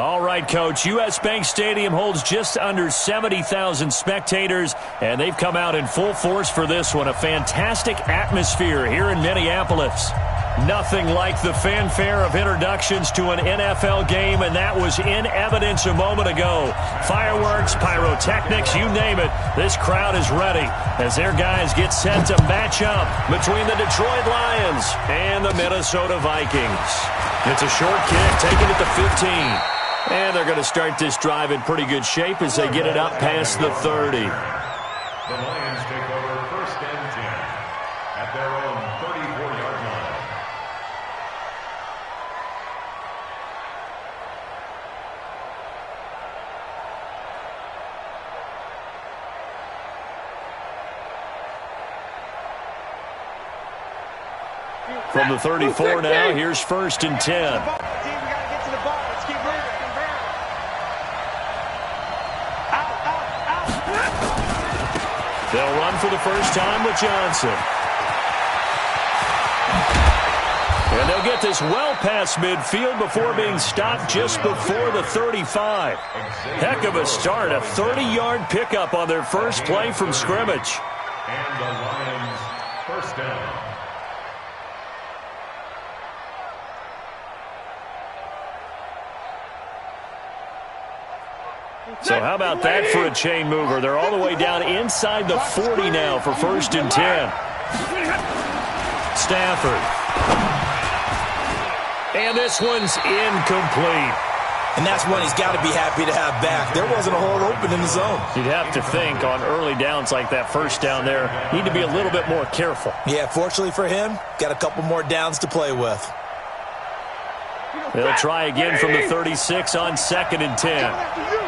All right, Coach. U.S. Bank Stadium holds just under 70,000 spectators, and they've come out in full force for this one. A fantastic atmosphere here in Minneapolis. Nothing like the fanfare of introductions to an NFL game, and that was in evidence a moment ago. Fireworks, pyrotechnics, you name it. This crowd is ready as their guys get set to match up between the Detroit Lions and the Minnesota Vikings. It's a short kick, taken at the 15. And they're going to start this drive in pretty good shape as they get it up past the 30. The Lions take over 1st and 10 at their own 34-yard line. From the 34 now, here's 1st and 10. They'll run for the first time with Johnson. And they'll get this well past midfield before being stopped just before the 35. Heck of a start, a 30-yard pickup on their first play from scrimmage. And the Lions, 1st down. So how about that for a chain mover? They're all the way down inside the 40 now for 1st and 10. Stafford. And this one's incomplete. And that's one he's got to be happy to have back. There wasn't a hole open in the zone. You'd have to think on early downs like that first down there, need to be a little bit more careful. Yeah, fortunately for him, got a couple more downs to play with. They'll try again from the 36 on 2nd and 10.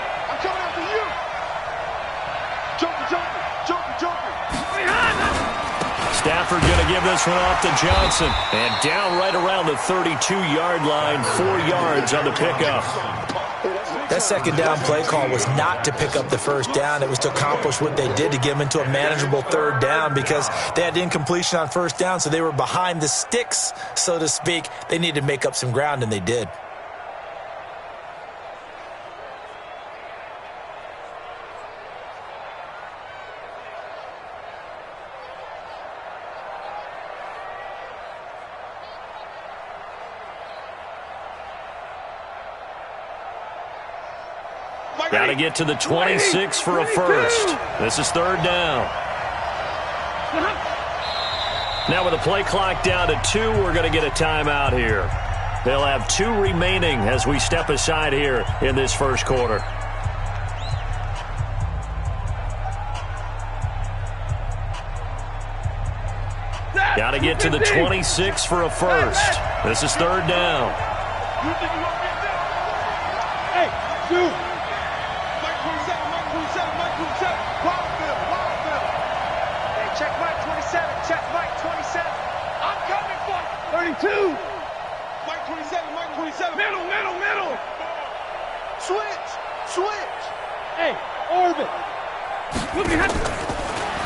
Stafford going to give this one off to Johnson. And down right around the 32-yard line, 4 yards on the pickup. That 2nd down play call was not to pick up the 1st down. It was to accomplish what they did to get them into a manageable 3rd down because they had incompletion on 1st down, so they were behind the sticks, so to speak. They needed to make up some ground, and they did. Got to get to the 26 for a first. This is 3rd down. Now with the play clock down to 2, we're going to get a timeout here. They'll have 2 remaining as we step aside here in this first quarter. Got to get to the 26 for a first. This is 3rd down. Middle. Switch. Hey, orbit.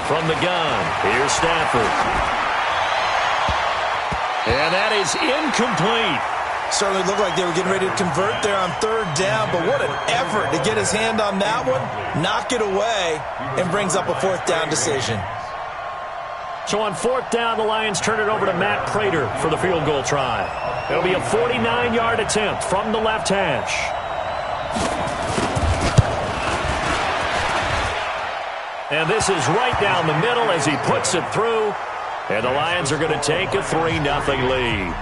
From the gun, here's Stafford. And that is incomplete. Certainly looked like they were getting ready to convert there on 3rd down, but what an effort to get his hand on that one, knock it away, and brings up a 4th down decision. So on 4th down, the Lions turn it over to Matt Prater for the field goal try. It'll be a 49-yard attempt from the left hash. And this is right down the middle as he puts it through. And the Lions are going to take a 3-0 lead.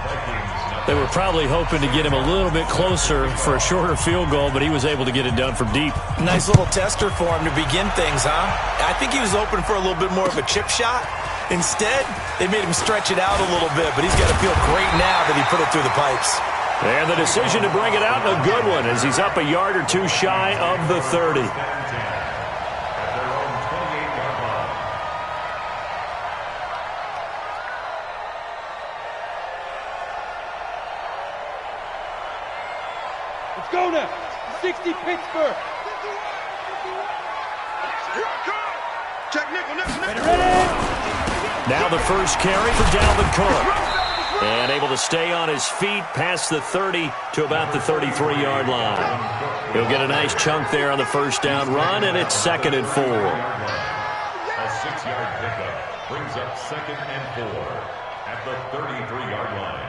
They were probably hoping to get him a little bit closer for a shorter field goal, but he was able to get it done from deep. Nice little tester for him to begin things, huh? I think he was open for a little bit more of a chip shot. Instead, they made him stretch it out a little bit, but he's got to feel great now that he put it through the pipes. And the decision to bring it out, a good one, as he's up a yard or 2 shy of the 30. Let's go now. 60 Pittsburgh. Now the first carry for Dalvin Cook. And able to stay on his feet past the 30 to about the 33-yard line. He'll get a nice chunk there on the first down run, and it's 2nd and 4. A 6-yard pickup brings up 2nd and 4 at the 33-yard line.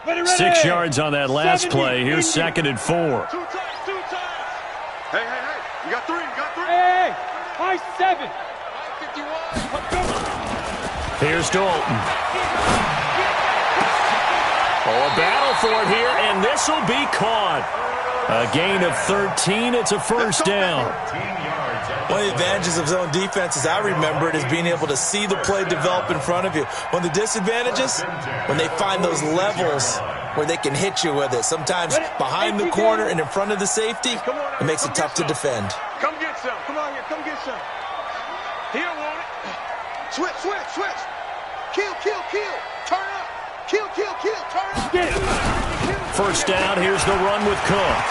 Ready. 6 yards on that last 70, play. Here's 2nd and 4. 2 times. Hey. You got 3. Hey, high 7. 51. Here's Dalton. Oh, a battle for it here, and this will be caught. A gain of 13. It's a first down. One of the advantages of zone defense, as I remember it, is being able to see the play develop in front of you. One of the disadvantages, when they find those levels where they can hit you with it. Sometimes behind the corner and in front of the safety, it makes it tough to defend. Come get some. Come on here. Come get some. He don't want it. Switch. Kill. Turn up. Kill. Turn up. Get it. First down, here's the run with Cook.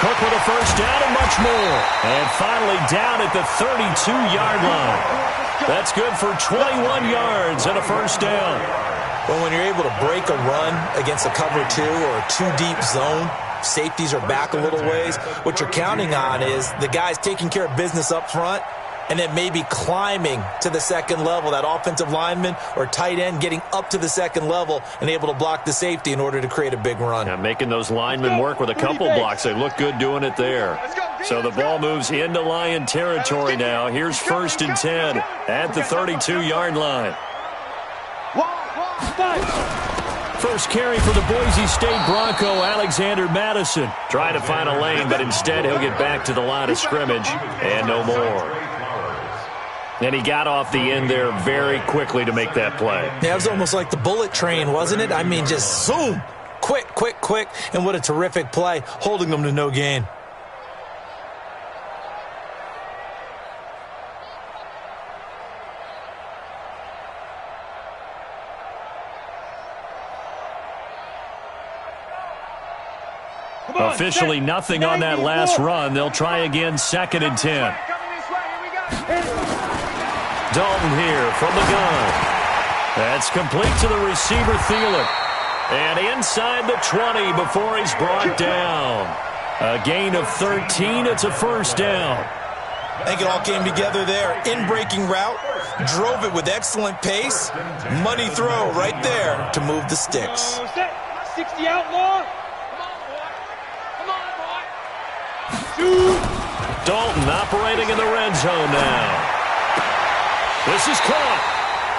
Cook with a first down and much more. And finally down at the 32-yard line. That's good for 21 yards and a first down. Well, when you're able to break a run against a cover 2 or a 2-deep zone, safeties are back a little ways. What you're counting on is the guys taking care of business up front and then maybe climbing to the second level, that offensive lineman or tight end getting up to the second level and able to block the safety in order to create a big run. Yeah, making those linemen work with a couple blocks. They look good doing it there. So the ball moves into Lion territory now. Here's 1st and 10 at the 32-yard line. First carry for the Boise State Bronco, Alexander Madison. Trying to find a lane, but instead he'll get back to the line of scrimmage and no more. And he got off the end there very quickly to make that play. Yeah, it was almost like the bullet train, wasn't it? I mean, just zoom, quick, and what a terrific play, holding them to no gain. Officially nothing on that last run. They'll try again, 2nd and 10. Dalton here from the gun. That's complete to the receiver, Thielen. And inside the 20 before he's brought down. A gain of 13. It's a first down. I think it all came together there. In-breaking route, drove it with excellent pace. Money throw right there to move the sticks. 60 outlaw. Dalton operating in the red zone now. This is caught.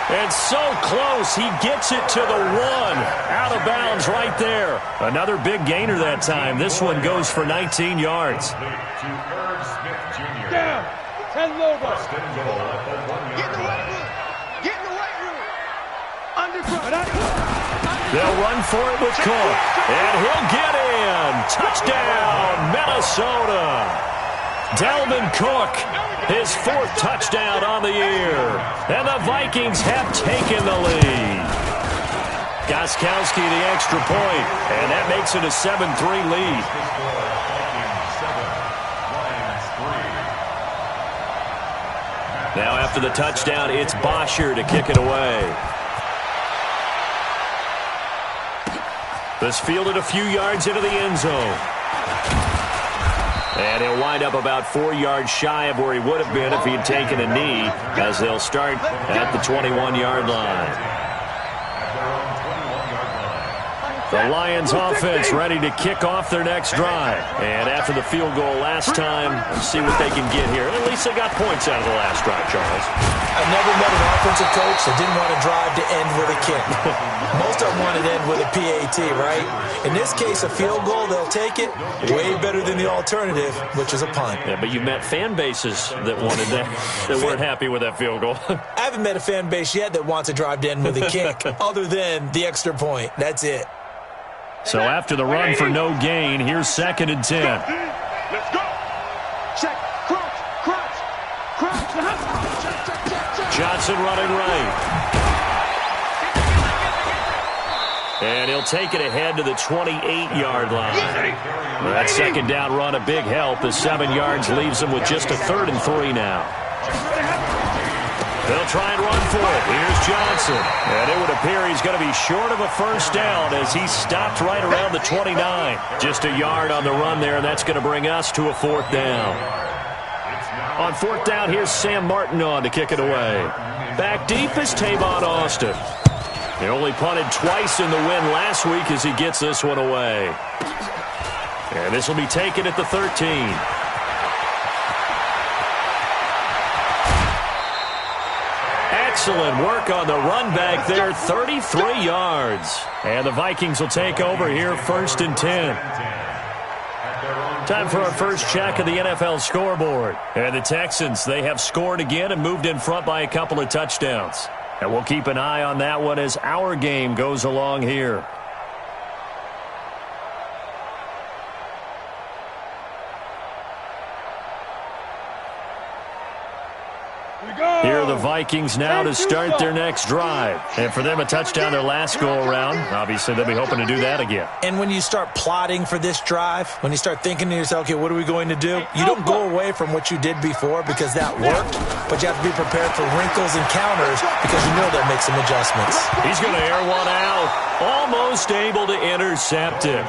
And so close, he gets it to the 1. Out of bounds right there. Another big gainer that time. This one goes for 19 yards. Down. 10 Lobo. Get in the weight room. Get in the weight room. Underfoot. They'll run for it with Cook. And he'll get in. Touchdown, Minnesota. Dalvin Cook, his 4th touchdown on the year. And the Vikings have taken the lead. Gostkowski the extra point, and that makes it a 7-3 lead. Now after the touchdown, it's Bosher to kick it away. This fielded a few yards into the end zone. And he'll wind up about 4 yards shy of where he would have been if he had taken a knee, as they'll start at the 21-yard line. The Lions offense ready to kick off their next drive. And after the field goal last time, let's see what they can get here. At least they got points out of the last drive, Charles. I've never met an offensive coach that didn't want to drive to end with a kick. Most of them want to end with a PAT, right? In this case, a field goal, they'll take it. Way better than the alternative, which is a punt. Yeah, but you've met fan bases that wanted that, that weren't happy with that field goal. I haven't met a fan base yet that wants to drive to end with a kick, other than the extra point. That's it. So after the run for no gain, here's 2nd and 10. Let's go. Check. Crunch. Check. Johnson running right. And he'll take it ahead to the 28-yard line. That second down run, a big help. The 7 yards leaves him with just a 3rd and 3 now. They'll try and run for it. Here's Johnson. And it would appear he's going to be short of a first down as he stopped right around the 29. Just a yard on the run there, and that's going to bring us to a 4th down. On 4th down, here's Sam Martin on to kick it away. Back deep is Tavon Austin. He only punted twice in the win last week as he gets this one away. And this will be taken at the 13. Excellent work on the run back there, 33 yards. And the Vikings will take over here, 1st and 10. Time for our first check of the NFL scoreboard. And the Texans, they have scored again and moved in front by a couple of touchdowns. And we'll keep an eye on that one as our game goes along here. Here are the Vikings now to start their next drive. And for them, a touchdown their last go-around. Obviously, they'll be hoping to do that again. And when you start plotting for this drive, when you start thinking to yourself, okay, what are we going to do? You don't go away from what you did before because that worked, but you have to be prepared for wrinkles and counters because you know they'll make some adjustments. He's going to air one out. Almost able to intercept it.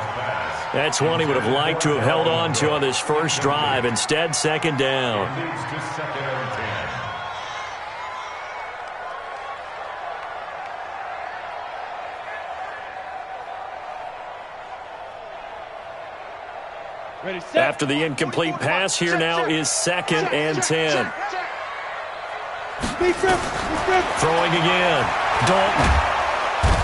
That's one he would have liked to have held on to on this first drive. Instead, 2nd down. After the incomplete pass, here now is 2nd and 10. Throwing again. Dalton.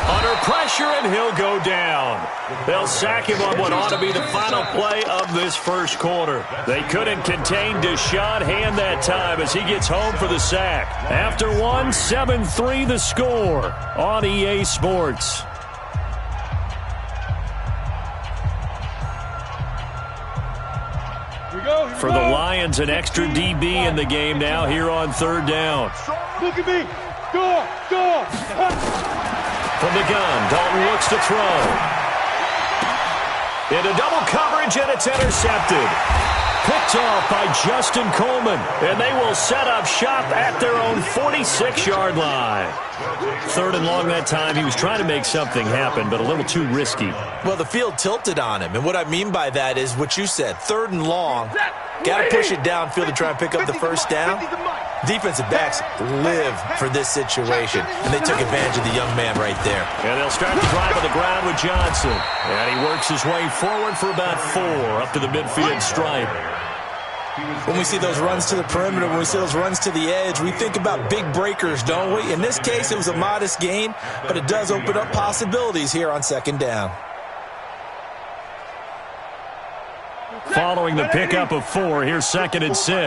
Under pressure, and he'll go down. They'll sack him on what ought to be the final play of this first quarter. They couldn't contain Deshaun Hand that time as he gets home for the sack. After one, 7-3 the score on EA Sports. For the Lions, an extra DB in the game now here on 3rd down. Look at me. Go. From the gun, Dalton looks to throw. Into double coverage, and it's intercepted. Picked off by Justin Coleman, and they will set up shop at their own 46-yard line. 3rd and long that time. He was trying to make something happen, but a little too risky. Well, the field tilted on him, and what I mean by that is what you said, 3rd and long. Got to push it downfield to try and pick up the first down. Defensive backs live for this situation, and they took advantage of the young man right there. And they'll start the drive on the ground with Johnson. And he works his way forward for about 4 up to the midfield stripe. When we see those runs to the perimeter, when we see those runs to the edge, we think about big breakers, don't we? In this case, it was a modest gain, but it does open up possibilities here on 2nd down. Following the pickup of 4, here's 2nd and 6. Keep it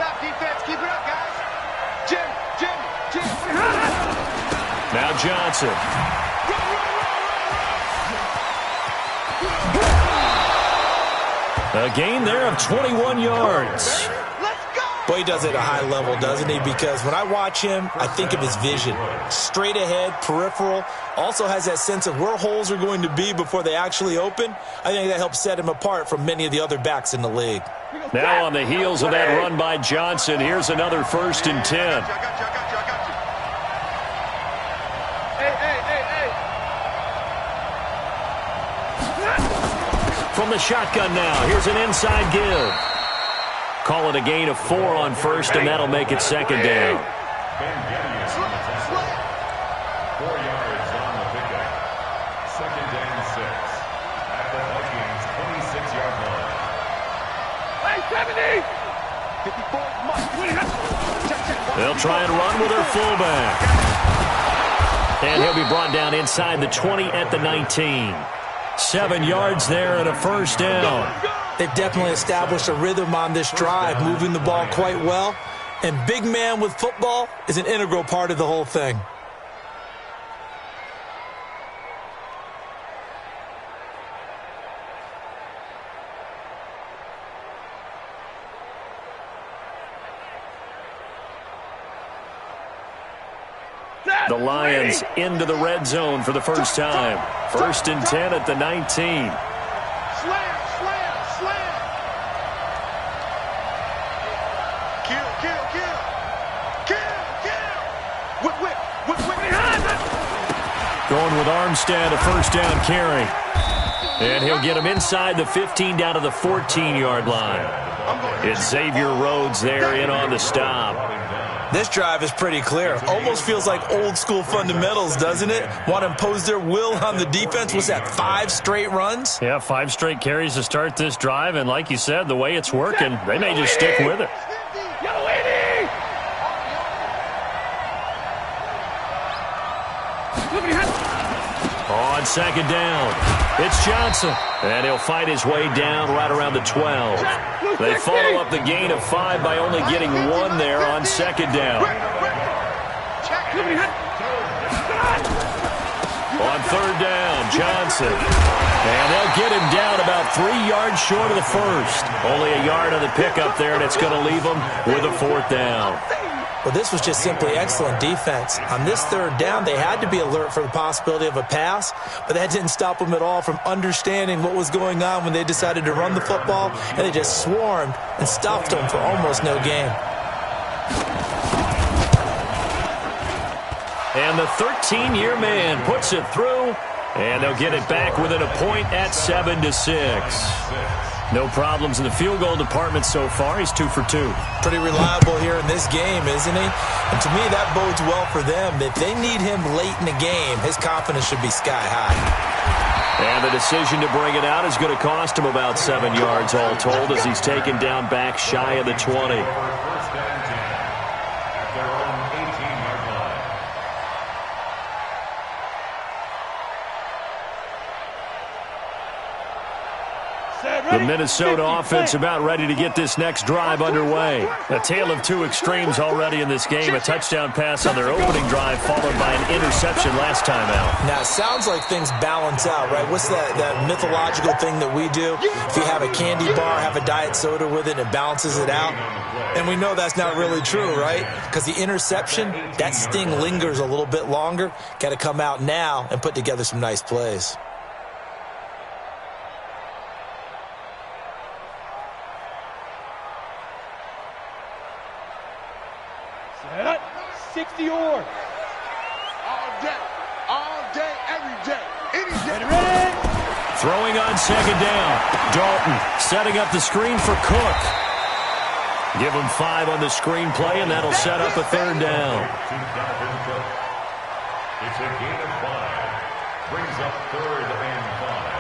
up, defense. Keep it up, guys. Jim. Now Johnson. A gain there of 21 yards. Boy, he does it at a high level, doesn't he? Because when I watch him, I think of his vision. Straight ahead, peripheral. Also has that sense of where holes are going to be before they actually open. I think that helps set him apart from many of the other backs in the league. Now on the heels of that run by Johnson, here's another 1st and 10. From the shotgun now, here's an inside give. Call it a gain of 4 on 1st, and that'll make it 2nd down. 4 yards on the pickup. 2nd and 6 at the Vikings 26-yard line. Hey, 70! 54. They'll try and run with their fullback. And he'll be brought down inside the 20 at the 19. 7 yards there and a first down. They've definitely established a rhythm on this drive, moving the ball quite well. And big man with football is an integral part of the whole thing. The Lions into the red zone for the first time. 1st and 10 at the 19. Slam, slam, slam. Kill, kill, kill. Kill, kill. Whip, whip, whip, whip. Going with Armstead, a first down carry. And he'll get him inside the 15 down to the 14-yard line. It's Xavier Rhodes there in on the stop. This drive is pretty clear. Almost feels like old-school fundamentals, doesn't it? Want to impose their will on the defense. Was that 5 straight runs? Yeah, 5 straight carries to start this drive. And like you said, the way it's working, they may just stick with it. On 2nd down, it's Johnson. And he'll fight his way down right around the 12. They follow up the gain of 5 by only getting 1 there on 2nd down. On 3rd down, Johnson. And they'll get him down about 3 yards short of the first. Only a yard on the pickup there, and it's going to leave him with a 4th down. Well, this was just simply excellent defense. On this 3rd down, they had to be alert for the possibility of a pass, but that didn't stop them at all from understanding what was going on when they decided to run the football, and they just swarmed and stopped them for almost no gain. And the 13-year man puts it through, and they'll get it back within a point at 7-6. No problems in the field goal department so far. He's 2 for 2. Pretty reliable here in this game, isn't he? And to me, that bodes well for them. If they need him late in the game, his confidence should be sky high. And the decision to bring it out is going to cost him about 7 yards all told as he's taken down back shy of the 20. The Minnesota offense about ready to get this next drive underway. A tale of 2 extremes already in this game. A touchdown pass on their opening drive followed by an interception last time out. Now, it sounds like things balance out, right? What's that mythological thing that we do? If you have a candy bar, have a diet soda with it, it balances it out. And we know that's not really true, right? Because the interception, that sting lingers a little bit longer. Got to come out now and put together some nice plays. Set up. 60 yards. All day, every day, any day. Ready? Throwing on 2nd down. Dalton setting up the screen for Cook. Give him 5 on the screen play, and that'll set up a 3rd down. It's a gain of 5. Brings up 3rd and 5.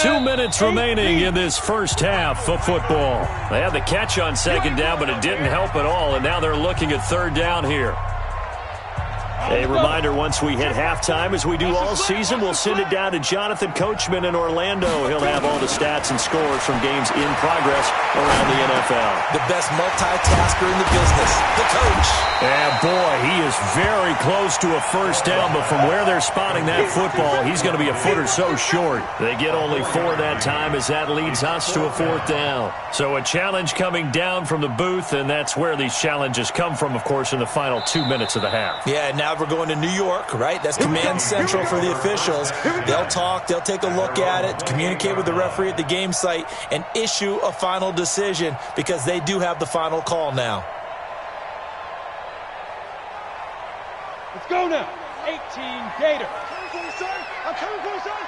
Two minutes remaining in this first half of football. They had the catch on 2nd down, but it didn't help at all, and now they're looking at 3rd down here. A reminder, once we hit halftime, as we do all season, we'll send it down to Jonathan Coachman in Orlando. He'll have all the stats and scores from games in progress around the NFL. The best multitasker in the business, the coach. And boy, he is very close to a first down, but from where they're spotting that football, he's going to be a foot or so short. They get only 4 that time as that leads us to a 4th down. So a challenge coming down from the booth, and that's where these challenges come from, of course, in the final 2 minutes of the half. Yeah, now we're going to New York, right? That's command central for the officials. They'll talk, they'll take a look at it, communicate with the referee at the game site, and issue a final decision because they do have the final call now. Let's go now. 18 Gator. I'm coming for you, son.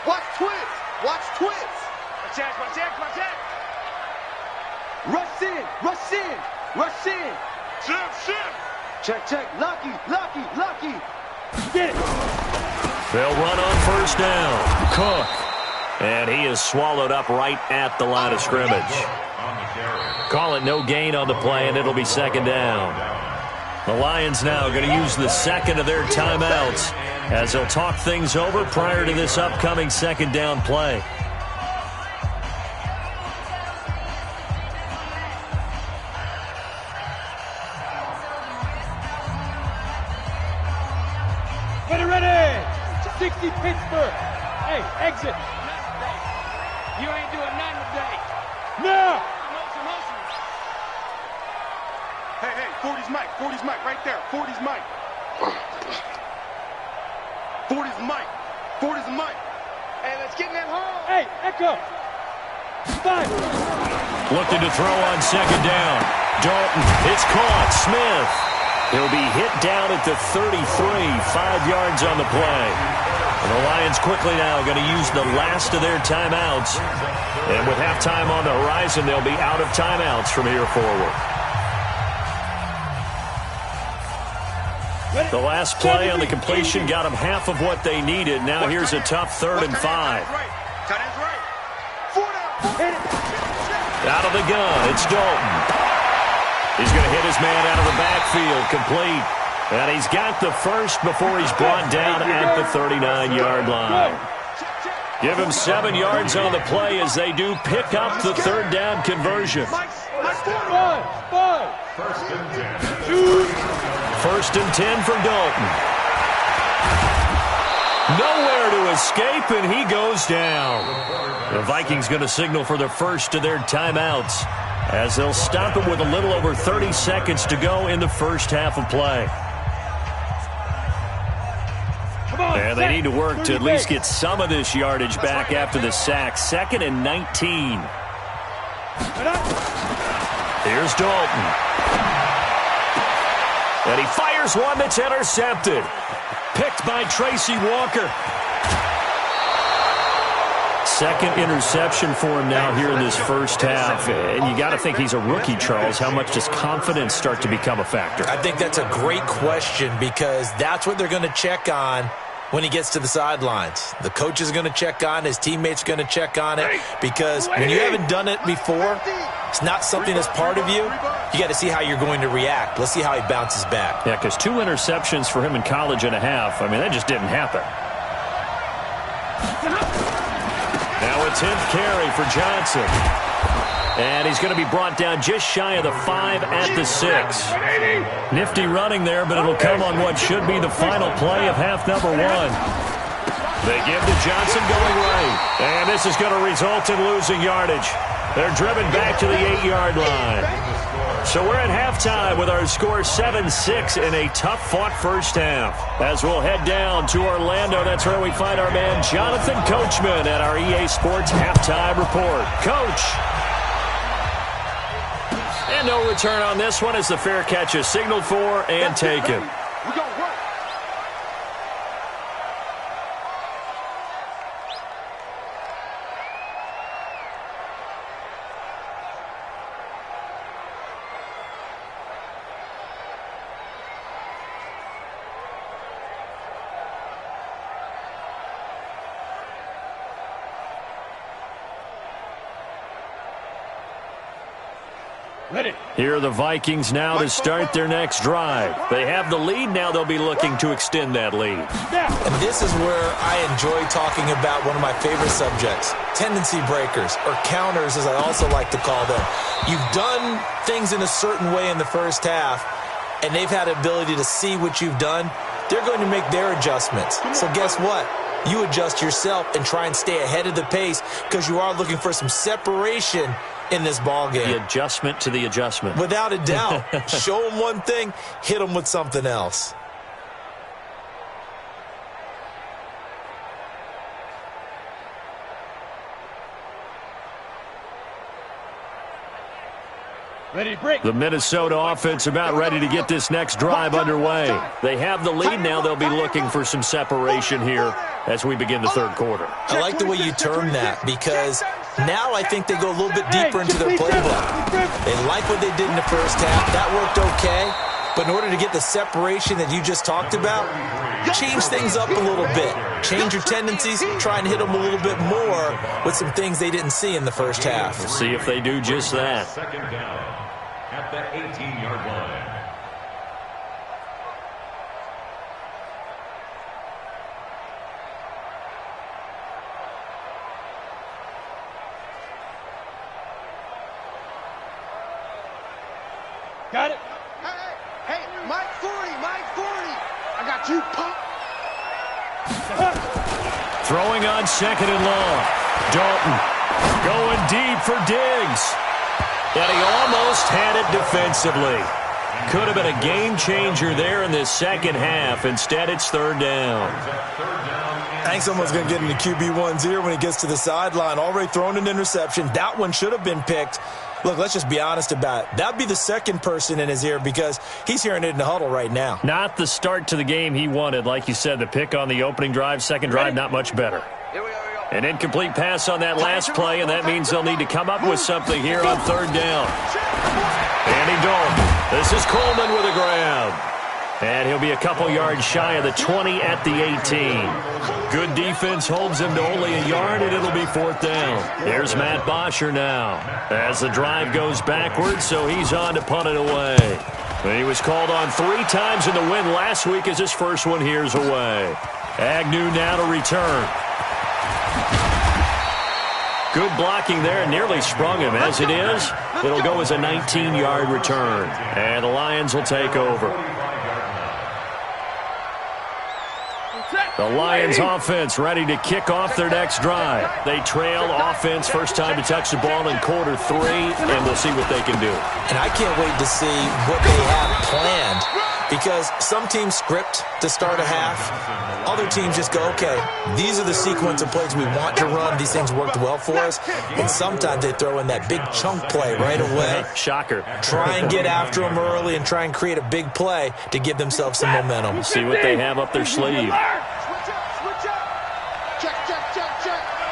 Watch twins. Watch twins. Watch out, watch out, watch out. Rush in, rush in, rush in. Shift. Check. Lucky. Get it. They'll run on 1st down. Cook. And he is swallowed up right at the line of scrimmage. Call it no gain on the play, and it'll be 2nd down. The Lions now going to use the 2nd of their timeouts as they'll talk things over prior to this upcoming 2nd down play. Ready, ready. 60 Pittsburgh. Hey, exit. You ain't doing nothing today. Now. Hey, 40's Mike. 40's Mike right there. 40's Mike. 40's Mike. 40's Mike. Hey, let's get in that hole. Hey, Echo. 5. Looking to throw on second down. Dalton, it's caught. Smith. He'll be hit down at the 33, 5 yards on the play. And the Lions quickly now going to use the last of their timeouts. And with halftime on the horizon, they'll be out of timeouts from here forward. The last play on the completion got them half of what they needed. Now here's a tough 3rd and 5. Out of the gun, it's Dalton. He's going to hit his man out of the backfield, complete. And he's got the first before he's brought down at the 39-yard line. Give him 7 yards on the play as they do pick up the 3rd down conversion. 5. First and 10 for Dalton. Nowhere to escape, and he goes down. The Vikings going to signal for the first of their timeouts as they'll stop him with a little over 30 seconds to go in the first half of play. And they need to work to at least get some of this yardage back after the sack. 2nd and 19. Here's Dalton. And he fires one that's intercepted. Picked by Tracy Walker. Second interception for him now here in this first half. And you got to think he's a rookie, Charles. How much does confidence start to become a factor? I think that's a great question because that's what they're going to check on when he gets to the sidelines. The coach is going to check on, his teammates are going to check on it because when you haven't done it before, it's not something that's part of you. You got to see how you're going to react. Let's see how he bounces back. Yeah, because 2 interceptions for him in college and a half. I mean, that just didn't happen. Now a 10th carry for Johnson. And he's going to be brought down just shy of the 5 at the 6. Nifty running there, but it'll come on what should be the final play of half number 1. They give to Johnson going right. And this is going to result in losing yardage. They're driven back to the 8-yard line. So we're at halftime with our score 7-6 in a tough-fought first half. As we'll head down to Orlando, that's where we find our man Jonathan Coachman at our EA Sports Halftime Report. Coach. And no return on this one as the fair catch is signaled for and taken. Ready. Here are the Vikings now to start their next drive. They have the lead. Now they'll be looking to extend that lead. And this is where I enjoy talking about one of my favorite subjects, tendency breakers, or counters as I also like to call them. You've done things in a certain way in the first half, and they've had the ability to see what you've done. They're going to make their adjustments. So guess what? You adjust yourself and try and stay ahead of the pace because you are looking for some separation in this ball game. The adjustment to the adjustment. Without a doubt. Show them one thing, hit them with something else. Ready, break. The Minnesota offense about ready to get this next drive underway. They have the lead now. They'll be looking for some separation here as we begin the third quarter. I like the way you term that because now I think they go a little bit deeper into their playbook. They like what they did in the first half. That worked okay. But in order to get the separation that you just talked about, change things up a little bit. Change your tendencies, try and hit them a little bit more with some things they didn't see in the first half. We'll see if they do just that. Second down at the 18-yard line. Got it. Hey, Mike 40, Mike 40. I got you, punk. Throwing on second and long. Dalton going deep for Diggs. And he almost had it defensively. Could have been a game changer there in this second half. Instead, it's third down. I think someone's going to get into QB1's ear when he gets to the sideline. Already thrown an interception. That one should have been picked. Look, let's just be honest about it. That would be the second person in his ear because he's hearing it in the huddle right now. Not the start to the game he wanted. Like you said, the pick on the opening drive, second drive, not much better. An incomplete pass on that last play, and that means they'll need to come up with something here on third down. Andy Dalton. This is Coleman with a grab. And he'll be a couple yards shy of the 20 at the 18. Good defense holds him to only a yard, and it'll be fourth down. Here's Matt Bosher now. As the drive goes backwards, so he's on to punt it away. He was called on 3 times in the win last week as his first one here's away. Agnew now to return. Good blocking there, nearly sprung him. As it is, it'll go as a 19-yard return. And the Lions will take over. The Lions offense ready to kick off their next drive. They trail offense, first time to touch the ball in quarter 3, and we'll see what they can do. And I can't wait to see what they have planned because some teams script to start a half. Other teams just go, okay, these are the sequence of plays we want to run. These things worked well for us. And sometimes they throw in that big chunk play right away. Shocker. Try and get after them early and try and create a big play to give themselves some momentum. See what they have up their sleeve.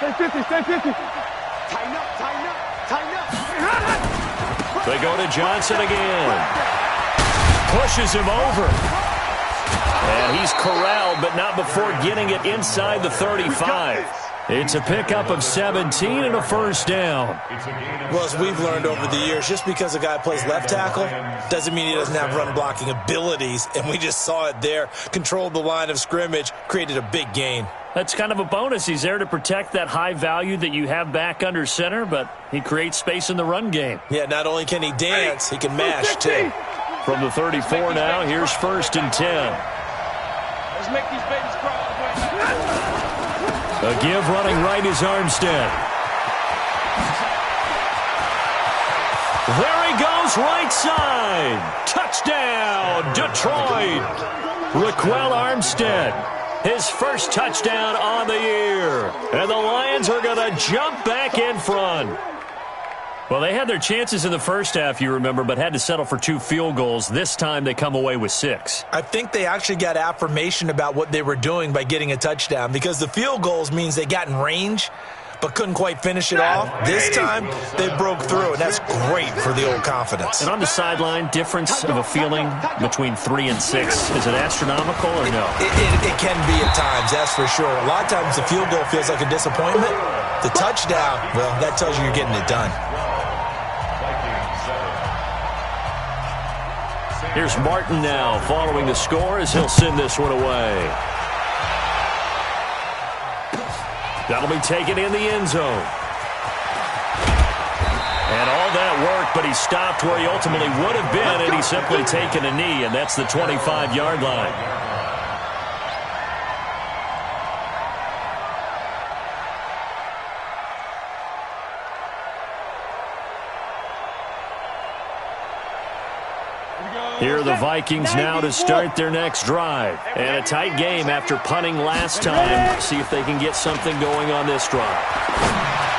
Stay 50, stay 50. Tighten up, tighten up, tighten up. They go to Johnson again. Pushes him over. And he's corralled, but not before getting it inside the 35. It's a pickup of 17 and a first down. Well, as we've learned over the years, just because a guy plays left tackle doesn't mean he doesn't have run blocking abilities. And we just saw it there. Controlled the line of scrimmage, created a big gain. That's kind of a bonus. He's there to protect that high value that you have back under center, but he creates space in the run game. Yeah, not only can he dance, he can mash, too. From the 34 now, here's first and 10. Let's make these babies crawl. A give running right is Armstead. There he goes, right side. Touchdown, Detroit. Raquel Armstead. His first touchdown on the year. And the Lions are going to jump back in front. Well, they had their chances in the first half, you remember, but had to settle for 2 field goals. This time they come away with 6. I think they actually got affirmation about what they were doing by getting a touchdown because the field goals means they got in range but couldn't quite finish it off. This time they broke through, and that's great for the old confidence. And on the sideline, difference of a feeling between 3 and 6. Is it astronomical or no? It can be at times, that's for sure. A lot of times the field goal feels like a disappointment. The touchdown, well, that tells you you're getting it done. Here's Martin now following the score as he'll send this one away. That'll be taken in the end zone. And all that work, but he stopped where he ultimately would have been, and he's simply taken a knee, and that's the 25-yard line. Here are the Vikings now to start their next drive. And a tight game after punting last time. See if they can get something going on this drive.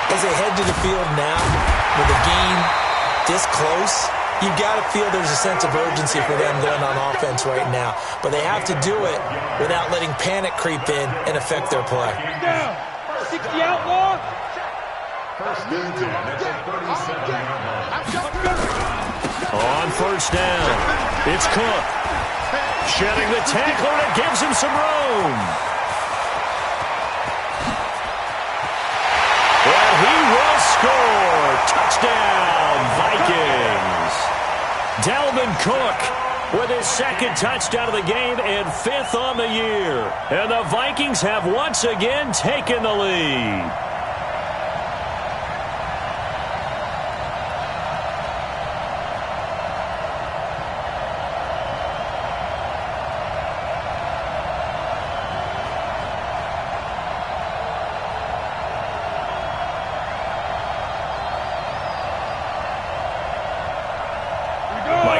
As they head to the field now, with a game this close, you've got to feel there's a sense of urgency for them going on offense right now. But they have to do it without letting panic creep in and affect their play. Down. 60 outlaw. On first down, it's Cook. Shedding the tackler, and it gives him some room. And he will score. Touchdown, Vikings. Dalvin Cook with his second touchdown of the game and 5th on the year. And the Vikings have once again taken the lead.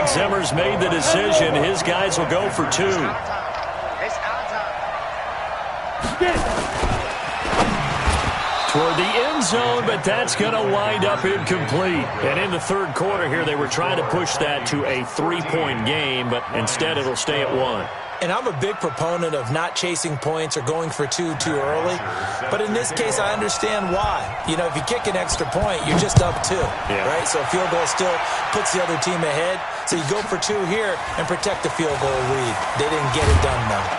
like Zimmer's made the decision. His guys will go for 2. Toward the end zone, but that's going to wind up incomplete. And in the third quarter here, they were trying to push that to a 3-point game, but instead it'll stay at 1. And I'm a big proponent of not chasing points or going for 2 too early. But in this case, I understand why. You know, if you kick an extra point, you're just up 2, right? So a field goal still puts the other team ahead. So you go for 2 here and protect the field goal lead. They didn't get it done, though.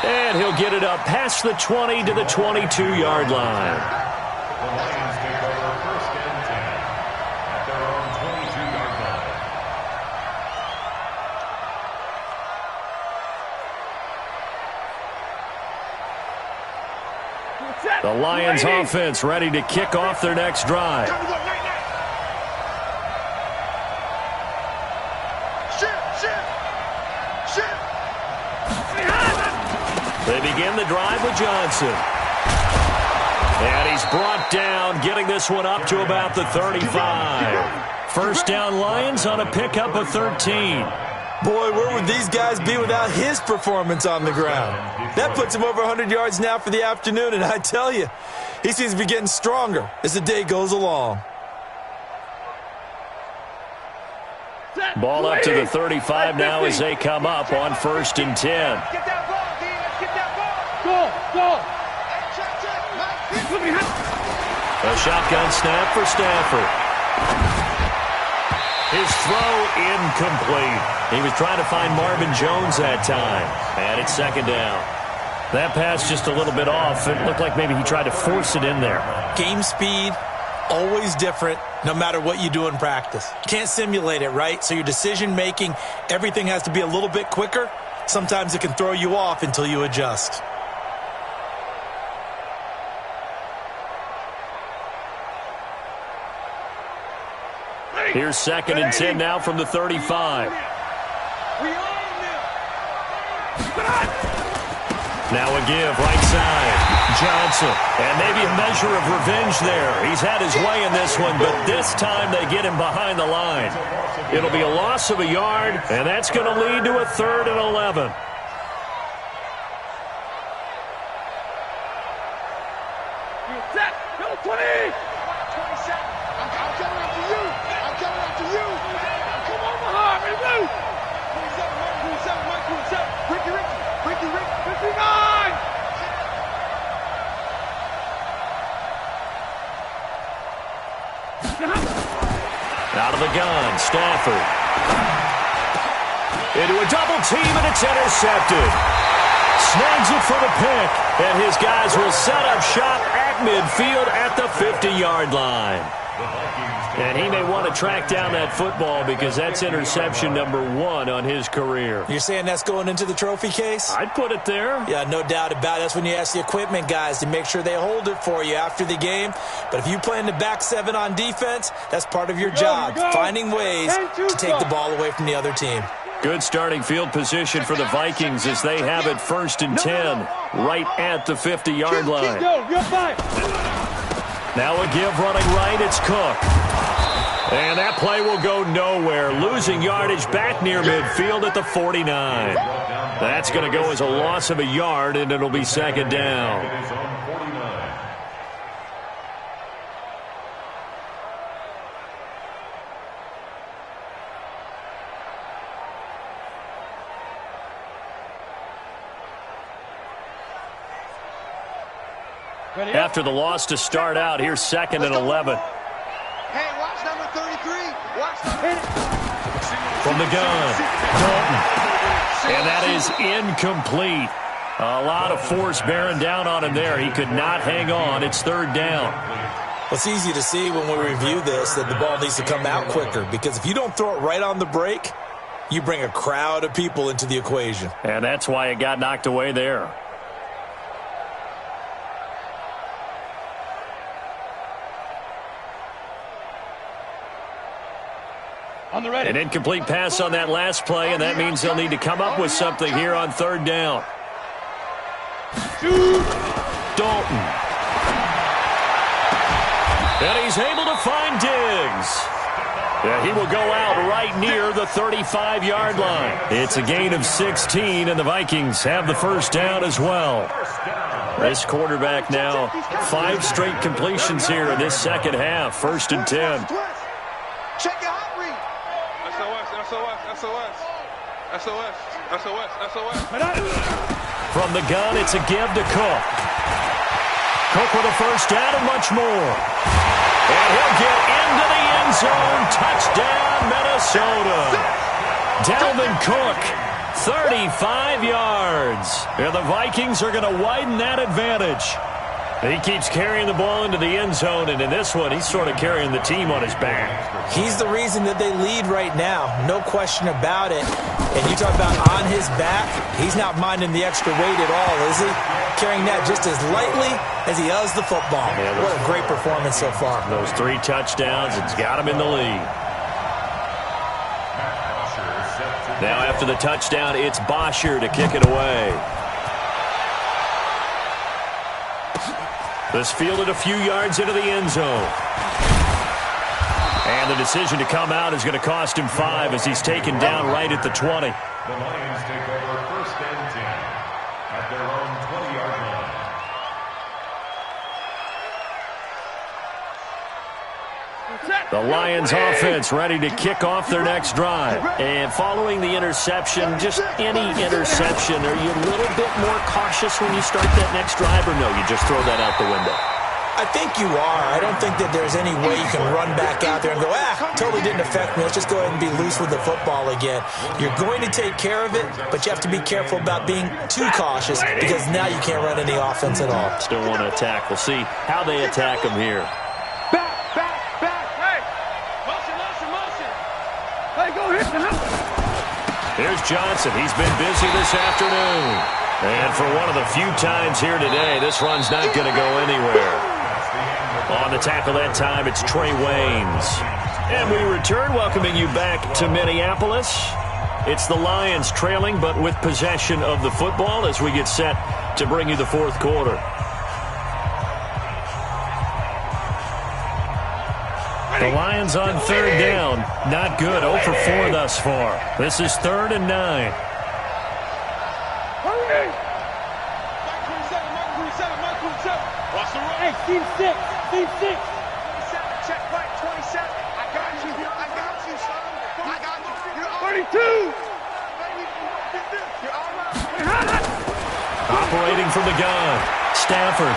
And he'll get it up past the 20 to the 22-yard line. The Lions take over 1st and 10 at their own 22-yard line. The Lions offense ready to kick off their next drive. They begin the drive with Johnson. And he's brought down, getting this one up to about the 35. First down Lions on a pickup of 13. Boy, where would these guys be without his performance on the ground? That puts him over 100 yards now for the afternoon, and I tell you, he seems to be getting stronger as the day goes along. Ball up to the 35 now as they come up on 1st and 10. A shotgun snap for Stafford. His throw incomplete. He was trying to find Marvin Jones that time. And it's 2nd down. That pass just a little bit off. It looked like maybe he tried to force it in there. Game speed, always different, no matter what you do in practice. Can't simulate it, right? So your decision-making, everything has to be a little bit quicker. Sometimes it can throw you off until you adjust. Here's 2nd and 10 now from the 35. Now a give, right side. Johnson. And maybe a measure of revenge there. He's had his way in this one, but this time they get him behind the line. It'll be a loss of a yard, and that's going to lead to a 3rd and 11. Out of the gun, Stafford. Into a double team, and it's intercepted. Snags it for the pick, and his guys will set up shop at midfield at the 50-yard line. And he may want to track down that football because that's interception number 1 on his career. You're saying that's going into the trophy case? I'd put it there. Yeah, no doubt about it. That's when you ask the equipment guys to make sure they hold it for you after the game. But if you play in the back 7 on defense, that's part of your job, finding ways to take the ball away from the other team. Good starting field position for the Vikings as they have it 1st and 10 right at the 50-yard line. Now a give running right, it's Cook. And that play will go nowhere, losing yardage back near midfield at the 49. That's going to go as a loss of a yard, and it'll be 2nd down. After the loss to start out, here's 2nd and 11. Hey, watch number 33. Watch From the gun, Dalton. And that is incomplete. A lot of force bearing down on him there. He could not hang on. It's 3rd down. Well, it's easy to see when we review this that the ball needs to come out quicker, because if you don't throw it right on the break, you bring a crowd of people into the equation. And that's why it got knocked away there. An incomplete pass on that last play, and that means they'll need to come up with something here on 3rd down. Dalton. And he's able to find Diggs. Yeah, he will go out right near the 35-yard line. It's a gain of 16, and the Vikings have the first down as well. This quarterback now 5 straight completions here in this second half. 1st and 10. Check your hot read. SOS. From the gun, it's a give to Cook. Cook with a first down and much more. And he'll get into the end zone. Touchdown, Minnesota. Dalvin Cook, 35 yards. And the Vikings are going to widen that advantage. He keeps carrying the ball into the end zone, and in this one, he's sort of carrying the team on his back. He's the reason that they lead right now. No question about it. And you talk about on his back, he's not minding the extra weight at all, is he? Carrying that just as lightly as he does the football. Yeah, what a great performance so far. Those 3 touchdowns, it's got him in the lead. Now after the touchdown, it's Bosher to kick it away. This fielded a few yards into the end zone. And the decision to come out is going to cost him 5 as he's taken down right at the 20. The Lions take over 1st and 10 at their own 20-yard line. The Lions offense ready to kick off their next drive. And following the interception, just any interception, are you a little bit more cautious when you start that next drive, or no, you just throw that out the window? I think you are. I don't think that there's any way you can run back out there and go, totally didn't affect me. Let's just go ahead and be loose with the football again. You're going to take care of it, but you have to be careful about being too cautious because now you can't run any offense at all. Still want to attack. We'll see how they attack him here. Back. Hey. Motion. Hey, go hit the house. Here's Johnson. He's been busy this afternoon. And for one of the few times here today, this run's not going to go anywhere. On the tackle that time, it's Trey Waynes. And we return, welcoming you back to Minneapolis. It's the Lions trailing, but with possession of the football as we get set to bring you the 4th quarter. The Lions on 3rd down. Not good. 0 for 4 thus far. This is 3rd and 9. Hey, team 6. 27, check right, 27. I got you, son. I got you. 32. You're all right. Operating from the gun, Stafford.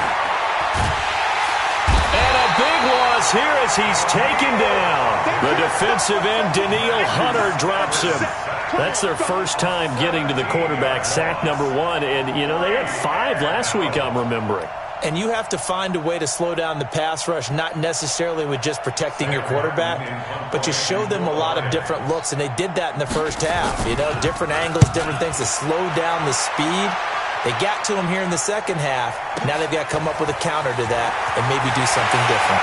And a big loss here as he's taken down. The defensive end, Daniil Hunter, drops him. That's their first time getting to the quarterback, sack number 1. And, you know, they had 5 last week, I'm remembering. And you have to find a way to slow down the pass rush, not necessarily with just protecting your quarterback, but you show them a lot of different looks, and they did that in the first half. You know, different angles, different things to slow down the speed. They got to him here in the second half. Now they've got to come up with a counter to that and maybe do something different.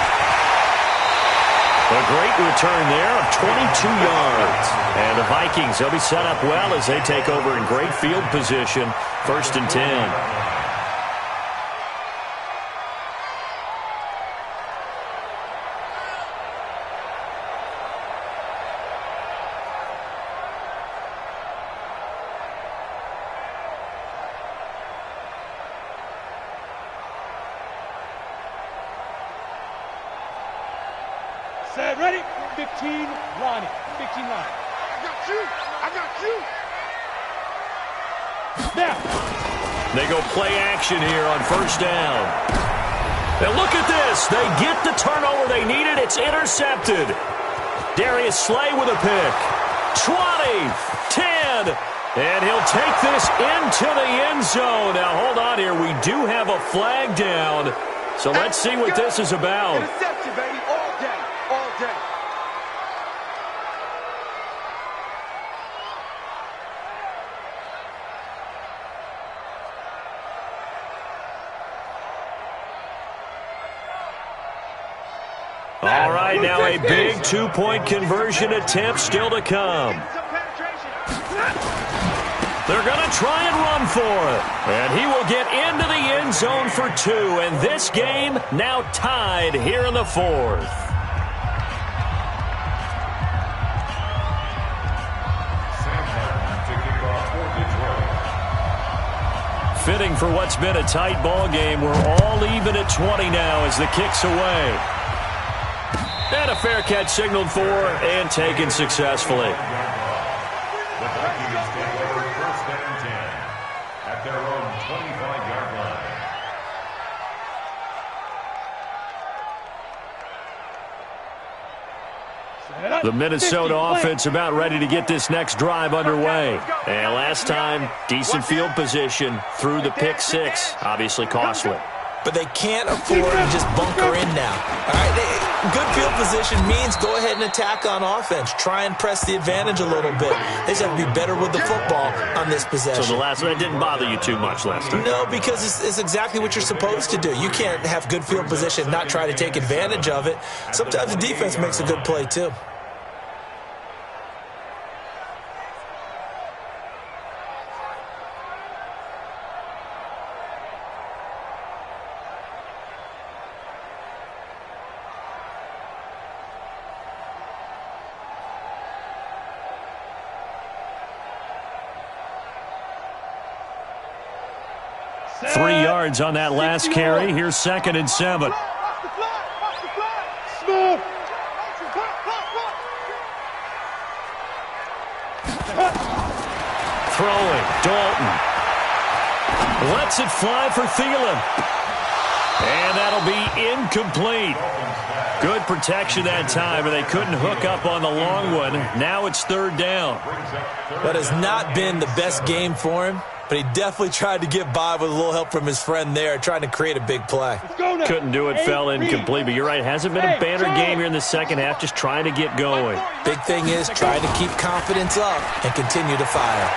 A great return there of 22 yards. And the Vikings, they'll be set up well as they take over in great field position. 1st and 10. Ready? 15, Ronnie. 15, Ronnie. I got you. Now. They go play action here on 1st down. Now look at this. They get the turnover they needed. It's intercepted. Darius Slay with a pick. 20, 10, and he'll take this into the end zone. Now hold on here. We do have a flag down. So let's see what this is about. Interception, baby. All day. All right, now a big 2-point conversion attempt still to come. They're going to try and run for it. And he will get into the end zone for 2. And this game now tied here in the 4th. fitting for what's been a tight ball game. We're all even at 20 now as the kick's away. And a fair catch signaled for and taken successfully. The Vikings take over first and 10 at their own 25-yard line. The Minnesota offense about ready to get this next drive underway. And last time, decent field position through the pick six. Obviously costly. But they can't afford to just bunker in now. All right, good field position means go ahead and attack on offense. Try and press the advantage a little bit. They just have to be better with the football on this possession. So that didn't bother you too much last time? No, because it's exactly what you're supposed to do. You can't have good field position and not try to take advantage of it. Sometimes the defense makes a good play too. Three yards on that last carry. Here's 2nd and 7. Smooth. Throwing. Dalton. Lets it fly for Thielen. And that'll be incomplete. Good protection that time, and they couldn't hook up on the long one. Now it's 3rd down. That has not been the best game for him, but he definitely tried to get by with a little help from his friend there, trying to create a big play. Couldn't do it, fell incomplete, but you're right. It hasn't been a banner game here in the second half, just trying to get going. Big thing is trying to keep confidence up and continue to fire.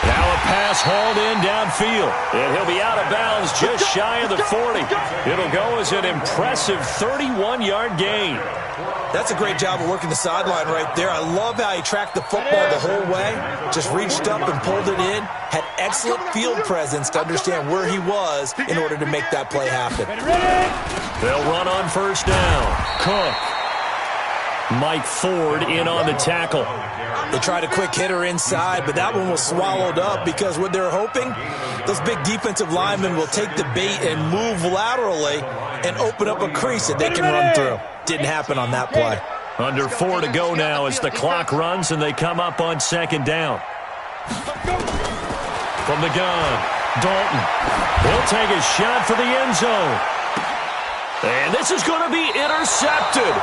Now a pass hauled in downfield, and he'll be out of bounds just shy of the 40. It'll go as an impressive 31-yard gain. That's a great job of working the sideline right there. I love how he tracked the football the whole way, just reached up and pulled it in, had excellent field presence to understand where he was in order to make that play happen. They'll run on 1st down. Cook. Mike Ford in on the tackle. They tried a quick hitter inside, but that one was swallowed up because what they're hoping, those big defensive linemen will take the bait and move laterally and open up a crease that they can run through. Didn't happen on that play. Under 4 to go now as the clock runs and they come up on 2nd down. From the gun, Dalton. He'll take a shot for the end zone. And this is going to be intercepted.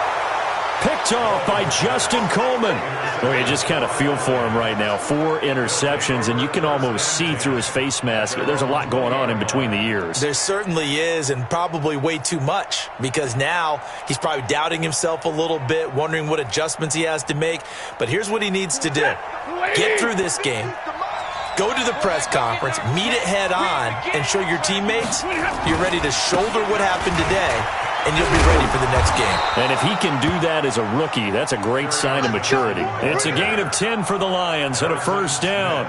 Picked off by Justin Coleman. Well, you just kind of feel for him right now. 4 interceptions, and you can almost see through his face mask. There's a lot going on in between the ears. There certainly is, and probably way too much, because now he's probably doubting himself a little bit, wondering what adjustments he has to make. But here's what he needs to do. Get through this game. Go to the press conference, meet it head on, and show your teammates you're ready to shoulder what happened today, and you'll be ready for the next game. And if he can do that as a rookie, that's a great sign of maturity. It's a gain of 10 for the Lions and a 1st down.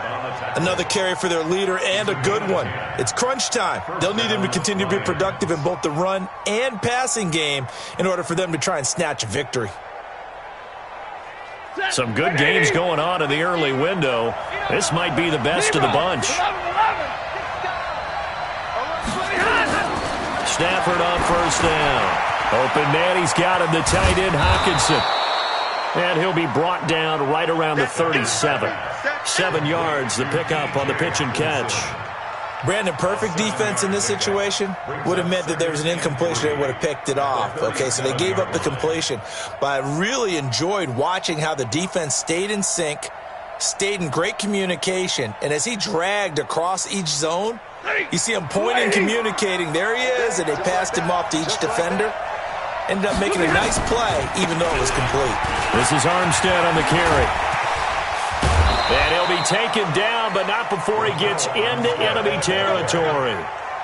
Another carry for their leader and a good one. It's crunch time. They'll need him to continue to be productive in both the run and passing game in order for them to try and snatch a victory. Some good games going on in the early window. This might be the best of the bunch. Stafford on 1st down. Open man, he's got him, the tight end Hockenson. And he'll be brought down right around the 37. 7 yards, the pickup on the pitch and catch. Brandon, perfect defense in this situation would have meant that there was an incompletion. They would have picked it off. Okay, so they gave up the completion. But I really enjoyed watching how the defense stayed in sync, stayed in great communication, and as he dragged across each zone, you see him pointing, communicating. There he is, and they passed him off to each defender. Ended up making a nice play, even though it was complete. This is Armstead on the carry. And he'll be taken down, but not before he gets into enemy territory.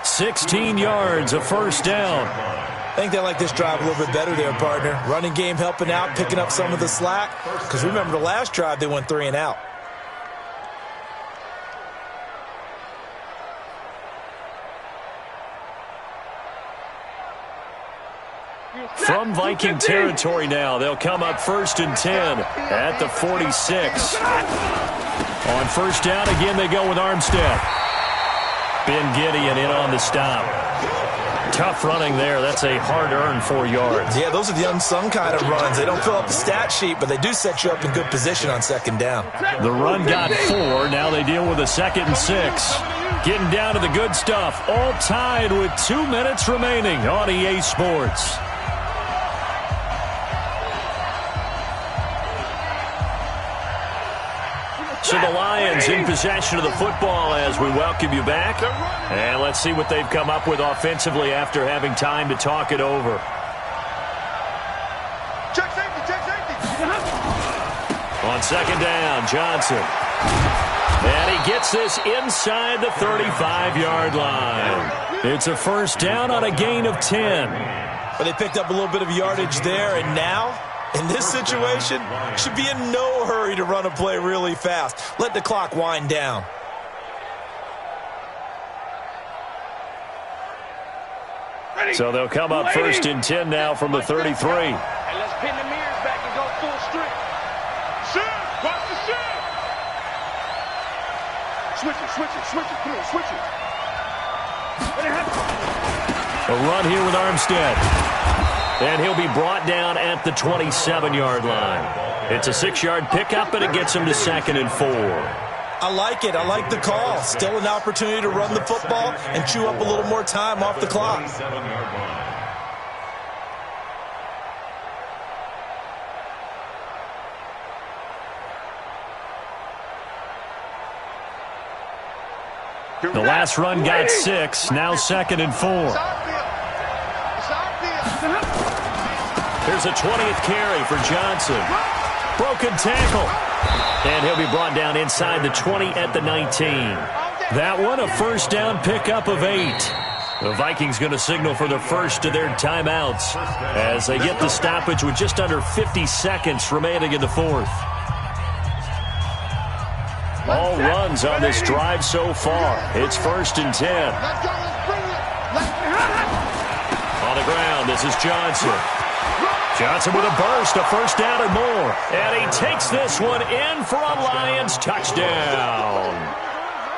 16 yards, a 1st down. I think they like this drive a little bit better there, partner. Running game helping out, picking up some of the slack. Because remember, the last drive, they went 3 and out. From Viking territory now, they'll come up 1st and 10 at the 46. On 1st down, again, they go with Armstead. Ben Gideon in on the stop. Tough running there. That's a hard-earned 4 yards. Yeah, those are the unsung kind of runs. They don't fill up the stat sheet, but they do set you up in good position on 2nd down. The run got 4. Now they deal with a 2nd and 6. Getting down to the good stuff. All tied with 2 minutes remaining on EA Sports. So the Lions in possession of the football as we welcome you back. And let's see what they've come up with offensively after having time to talk it over. Check safety, check safety. On 2nd down, Johnson. And he gets this inside the 35-yard line. It's a 1st down on a gain of 10. But they picked up a little bit of yardage there, and now, in this situation, should be in no hurry to run a play really fast. Let the clock wind down. So they'll come up 1st and 10 now from the 33. And let's pin the mirrors back and go full strength. Shift, watch the shift. Switch it, come on, switch it. A run here with Armstead. And he'll be brought down at the 27-yard line. It's a 6-yard pickup, and it gets him to 2nd and 4. I like it. I like the call. Still an opportunity to run the football and chew up a little more time off the clock. The last run got 6. Now 2nd and 4. Here's a 20th carry for Johnson. Broken tackle. And he'll be brought down inside the 20 at the 19. That one, a 1st down pickup of 8. The Vikings going to signal for the first of their timeouts as they get the stoppage with just under 50 seconds remaining in the 4th. All runs on this drive so far. It's 1st and 10. On the ground, this is Johnson. Johnson with a burst, a 1st down and more. And he takes this one in for a Lions touchdown.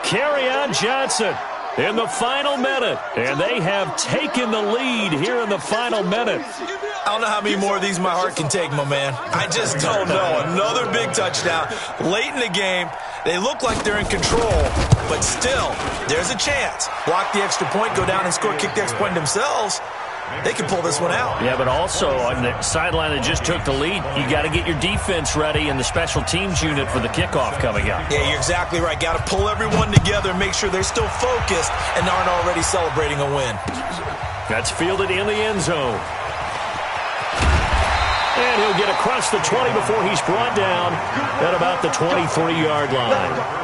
Kerryon Johnson in the final minute. And they have taken the lead here in the final minute. I don't know how many more of these my heart can take, my man. I just don't know. Another big touchdown late in the game. They look like they're in control, but still, there's a chance. Block the extra point, go down and score, kick the extra point themselves. They can pull this one out. Yeah, but also on the sideline that just took the lead, you got to get your defense ready and the special teams unit for the kickoff coming up. Yeah, you're exactly right. Got to pull everyone together and make sure they're still focused and aren't already celebrating a win. That's fielded in the end zone. And he'll get across the 20 before he's brought down at about the 23-yard line.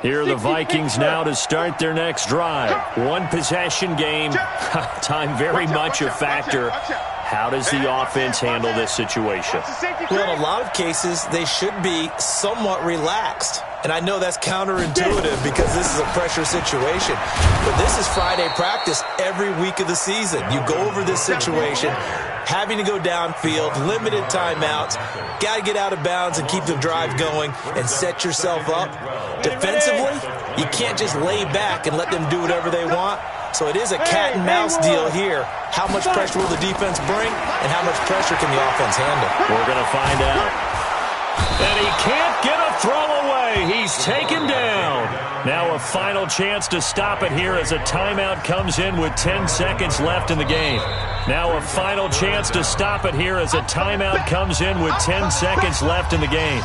Here are the Vikings now to start their next drive. One possession game. Time very much a factor. How does the offense handle this situation? Well, in a lot of cases, they should be somewhat relaxed. And I know that's counterintuitive because this is a pressure situation. But this is Friday practice every week of the season. You go over this situation, having to go downfield, limited timeouts, got to get out of bounds and keep the drive going and set yourself up. Defensively, you can't just lay back and let them do whatever they want. So it is a cat and mouse deal here. How much pressure will the defense bring and how much pressure can the offense handle? We're going to find out. And he can't get a throw away. He's taken down. Now a final chance to stop it here as a timeout comes in with 10 seconds left in the game. Now a final chance to stop it here as a timeout comes in with 10 seconds left in the game.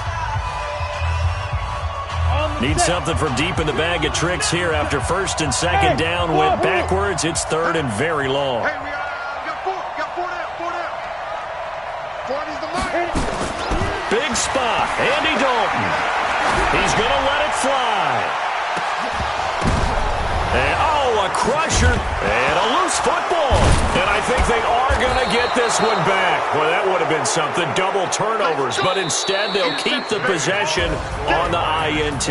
Need something from deep in the bag of tricks here after 1st and 2nd down went backwards. It's 3rd and very long. Hey, we got four down. Four needs the line. Big spot, Andy Dalton. He's going to let it fly. And, oh, across And a loose football. And I think they are going to get this one back. Well, that would have been something. Double turnovers. But instead, they'll keep the possession on the INT.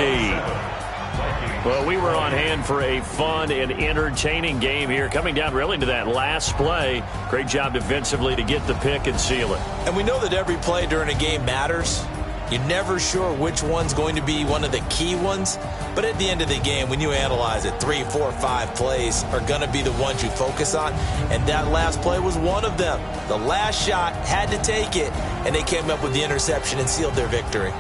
Well, we were on hand for a fun and entertaining game here. Coming down really to that last play. Great job defensively to get the pick and seal it. And we know that every play during a game matters. You're never sure which one's going to be one of the key ones. But at the end of the game, when you analyze it, 3, 4, 5 plays are going to be the ones you focus on. And that last play was one of them. The last shot had to take it, and they came up with the interception and sealed their victory.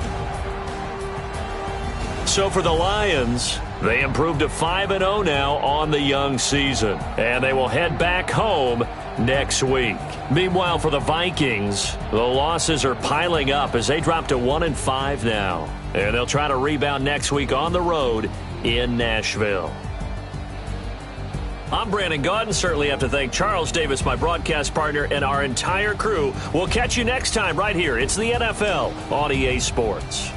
So for the Lions, they improved to 5-0 now on the young season. And they will head back home next week. Meanwhile, for the Vikings, the losses are piling up as they drop to 1-5 now. And they'll try to rebound next week on the road in Nashville. I'm Brandon Gaudin. Certainly have to thank Charles Davis, my broadcast partner, and our entire crew. We'll catch you next time right here. It's the NFL on EA Sports.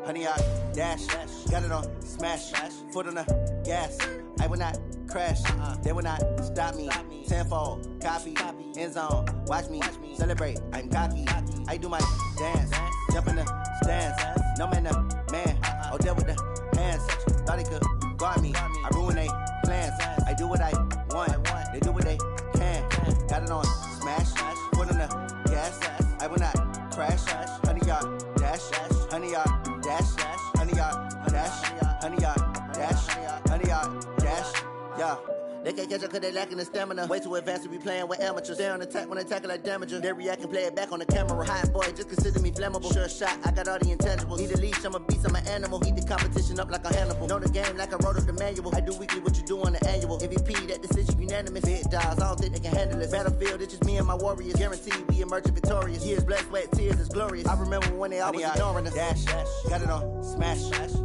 100 yard dash. Got it on smash. Foot on the gas. I will not crash. They will not stop me. Tenfold, copy, end zone. Watch me celebrate. I'm cocky. I do my dance. Jump in the stands. No man, the man. Oh, there with the hands. Thought he could guard me. I ruin they plans. I do what I want. They do what they can. Got it on smash. Foot on the gas. I will not crash. 100 yard dash. 100 yard dash. 100 yard dash. 100 yard dash. 100 yard dash. Yeah. They can't catch up cause they lacking the stamina. Way too advanced to be playing with amateurs. Stay on attack when they tackle like damager. They react and play it back on the camera. Hot boy, just consider me flammable. Sure shot, I got all the intangibles. Need a leash, I'm a beast, I'm an animal. Heat the competition up like a Hannibal. Know the game like I wrote up the manual. I do weekly what you do on the annual. MVP, that decision unanimous. Big dogs, I don't think they can handle it. Battlefield, it's just me and my warriors. Guaranteed we emerging victorious. Years, blood, sweat, tears, it's glorious. I remember when they always ignoring us. Dash, got it on smash.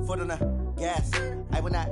Foot on the gas. I will not